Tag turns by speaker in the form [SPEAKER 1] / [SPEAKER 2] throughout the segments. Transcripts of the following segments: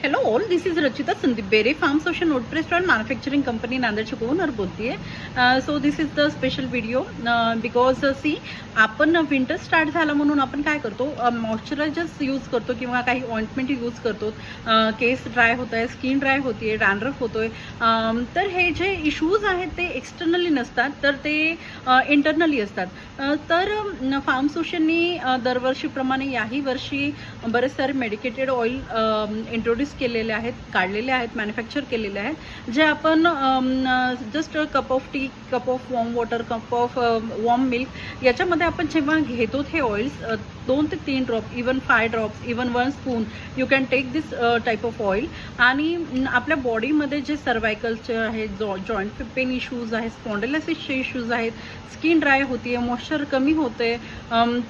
[SPEAKER 1] Hello all, this is Rachita Sandeep Bere, Farm Socians wood pressed oil manufacturing company नांदेडची owner बोलते. So this is the special video because see आपण winter start झाला म्हणून आपण काय करतो, मॉइश्चरायझर्स यूज करतो किंवा काही ऑइंटमेंट यूज करतो. केस ड्राय होत आहे, स्किन ड्राय होते, डॅन्ड्रफ होतोय. तर हे जे इश्यूज आहेत ते एक्सटर्नली नसतात, तर ते इंटरनली असतात. तर फार्म सोशननी दरवर्षीप्रमाणे याही वर्षी बरेच सारे मेडिकेटेड ऑइल इंट्रोड्यूस केलेले आहेत, काढलेले आहेत, मॅन्युफॅक्चर केलेले आहेत, जे आपण just cup of tea, cup of warm water, cup of warm milk याच्यामध्ये आपण जेव्हा घेतो हे ऑइल्स 2 ते 3 drop, even 5 drops, even 1 spoon you can take this type of oil. आणि आपल्या बॉडीमध्ये जे सर्वायकलचे आहेत, जॉईंट पेन इश्यूज आहेत, स्पॉन्डिलायसिसचे इश्यूज आहेत, स्किन ड्राय होते, मॉइश्चर कमी होते,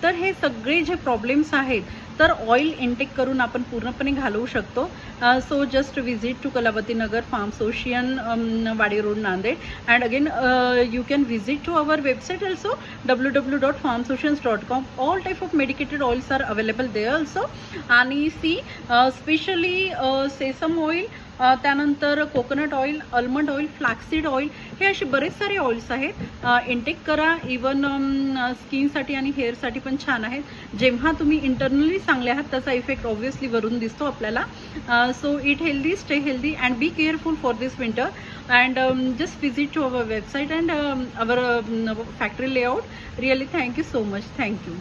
[SPEAKER 1] तर हे सगळे जे प्रॉब्लेम्स आहेत तर ऑइल इनटेक करून आपण पूर्णपणे घालवू शकतो. So just visit to Kalavati Nagar, Farm Socians, Wadi road, Nanded. And again you can visit to our website also www.farmsocians.com. All type of medicated oils are available there also. आणि सी स्पेशली सेसम ऑइल, त्यानंतर coconut oil, almond oil, flaxseed oil, हे असे बरेच सारे oils आहेत. Intake करा. Even स्किनसाठी आणि हेअरसाठी पण छान आहेत. जेव्हा तुम्ही इंटरनली चांगले आहात त्याचा इफेक्ट ऑब्व्हियसली वरून दिसतो आपल्याला. So eat healthy, stay healthy and be careful for this winter. And just visit to our website and our factory layout. Really thank you so much. Thank you.